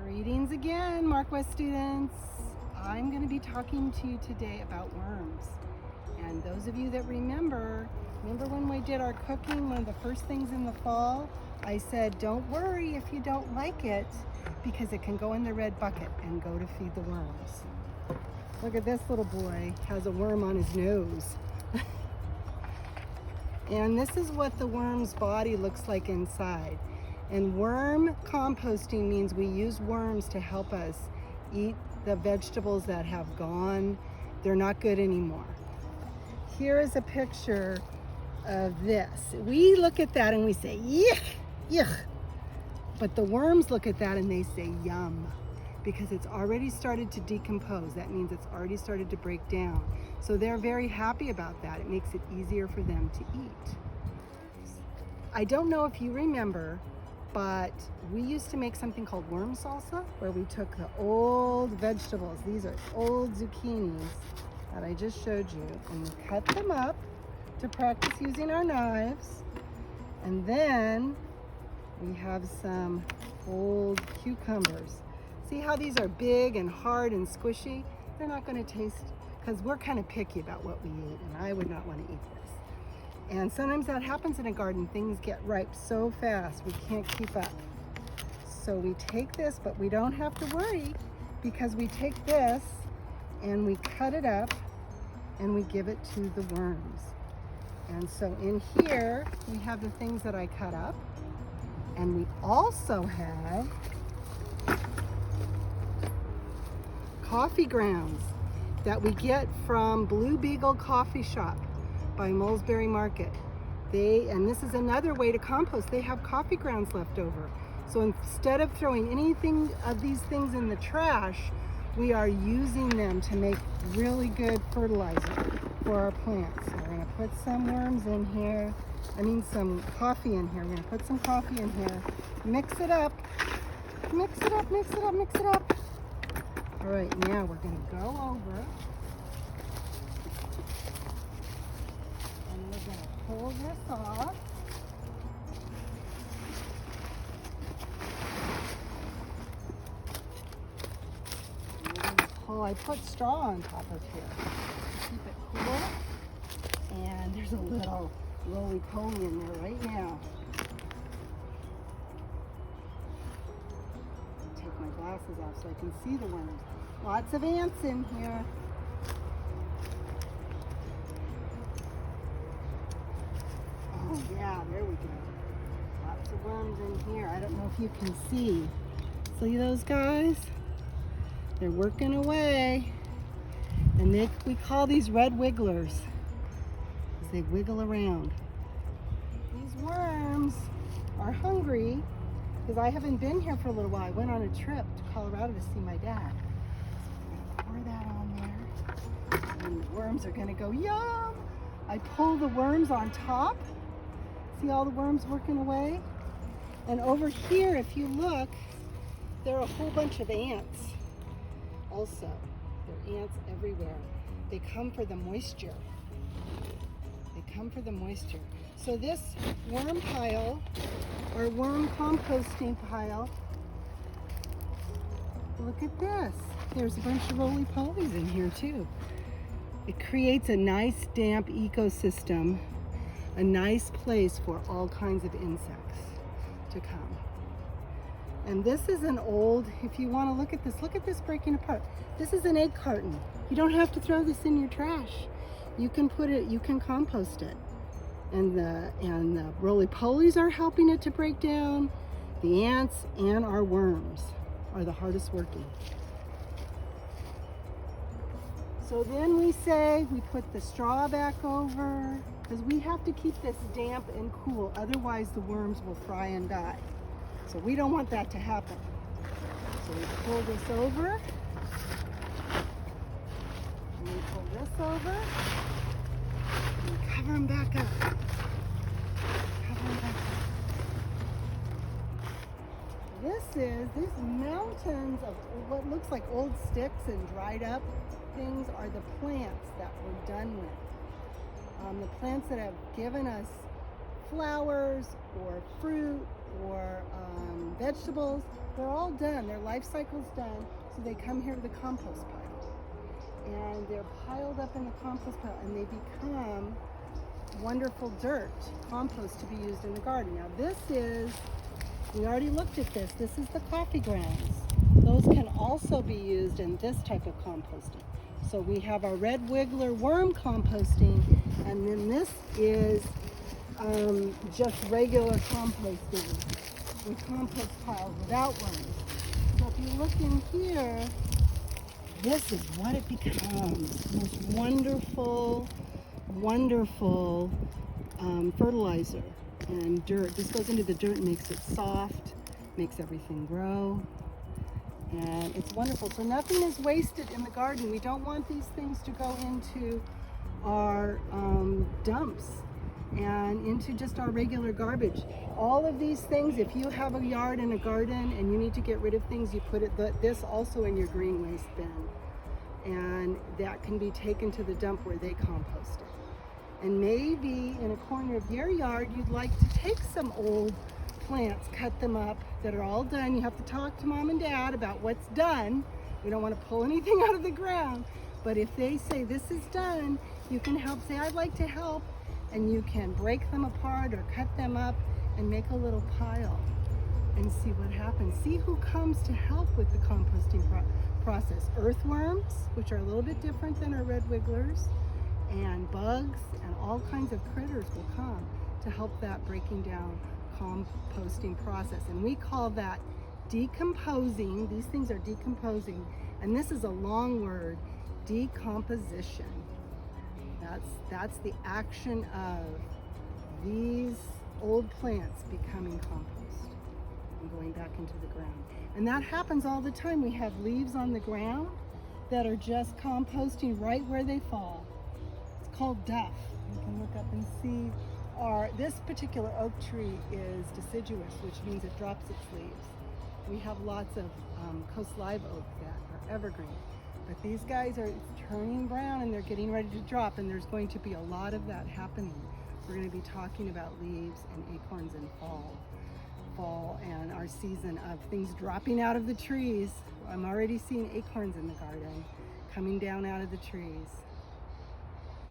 Greetings again, Mark West students. I'm going to be talking to you today about worms. And those of you that remember when we did our cooking, one of the first things in the fall, I said, don't worry if you don't like it, because it can go in the red bucket and go to feed the worms. Look at this little boy, has a worm on his nose. And this is what the worm's body looks like inside. And worm composting means we use worms to help us eat the vegetables that have gone. They're not good anymore. Here is a picture of this. We look at that and we say, yuck, yuck. But the worms look at that and they say, yum, because it's already started to decompose. That means it's already started to break down. So they're very happy about that. It makes it easier for them to eat. I don't know if you remember, but we used to make something called worm salsa, where we took the old vegetables. These are old zucchinis that I just showed you, and we cut them up to practice using our knives. And then we have some old cucumbers. See how these are big and hard and squishy? They're not going to taste, because we're kind of picky about what we eat, and I would not want to eat this. And sometimes that happens in a garden. Things get ripe so fast we can't keep up. So we take this, but we don't have to worry, because we take this and we cut it up and we give it to the worms. And so in here we have the things that I cut up, and we also have coffee grounds that we get from Blue Beagle Coffee Shop by Mulesbury Market. And this is another way to compost. They have coffee grounds left over. So instead of throwing anything of these things in the trash, we are using them to make really good fertilizer for our plants. So we're gonna put some worms in here. Some coffee in here. We're gonna put some coffee in here. Mix it up. Mix it up, mix it up, mix it up. All right, now we're gonna go over and we're gonna pull this off. And we're gonna pull, I put straw on top of here to keep it cool. And there's a little roly-poly in there right now. Take my glasses off so I can see the worms. Lots of ants in here. Oh yeah, there we go. Lots of worms in here. I don't know if you can see. See those guys? They're working away. And we call these red wigglers, because they wiggle around. These worms are hungry, because I haven't been here for a little while. I went on a trip to Colorado to see my dad. So I'm gonna pour that on there. And the worms are gonna go, yum! I pull the worms on top. See all the worms working away? And over here, if you look, there are a whole bunch of ants also. There are ants everywhere. They come for the moisture. They come for the moisture. So this worm pile, or worm composting pile, look at this. There's a bunch of roly-polies in here too. It creates a nice damp ecosystem, a nice place for all kinds of insects to come. And this is an old, if you want to look at this breaking apart. This is an egg carton. You don't have to throw this in your trash. You can compost it. And the roly-polies are helping it to break down. The ants and our worms are the hardest working. So then we put the straw back over, because we have to keep this damp and cool, otherwise the worms will fry and die. So we don't want that to happen. So we pull this over, and we pull this over, and we cover them back up. Cover them back up. These mountains of what looks like old sticks and dried up things are the plants that we're done with. The plants that have given us flowers or fruit or vegetables, they're all done. Their life cycle's done. So they come here to the compost pile. And they're piled up in the compost pile and they become wonderful dirt, compost to be used in the garden. Now this is, we already looked at this. This is the coffee grounds. Those can also be used in this type of composting. So we have our red wiggler worm composting, and then this is just regular composting with compost piles without worms. So if you look in here, this is what it becomes. The most wonderful, wonderful fertilizer and dirt. This goes into the dirt and makes it soft, makes everything grow. And it's wonderful. So nothing is wasted in the garden. We don't want these things to go into our dumps and into just our regular garbage. All of these things, if you have a yard and a garden and you need to get rid of things, you put this also in your green waste bin. And that can be taken to the dump where they compost it. And maybe in a corner of your yard, you'd like to take some old plants, cut them up that are all done. You have to talk to mom and dad about what's done. We don't want to pull anything out of the ground. But if they say this is done, you can help, say I'd like to help, and you can break them apart or cut them up and make a little pile and see what happens. See who comes to help with the composting process. Earthworms, which are a little bit different than our red wigglers, and bugs and all kinds of critters will come to help that breaking down composting process. And we call that decomposing. These things are decomposing, and this is a long word, decomposition. That's the action of these old plants becoming compost and going back into the ground. And that happens all the time. We have leaves on the ground that are just composting right where they fall. It's called duff. You can look up and see. This particular oak tree is deciduous, which means it drops its leaves. We have lots of coast live oak that are evergreen. But these guys are turning brown and they're getting ready to drop, and there's going to be a lot of that happening. We're going to be talking about leaves and acorns in fall and our season of things dropping out of the trees. I'm already seeing acorns in the garden coming down out of the trees.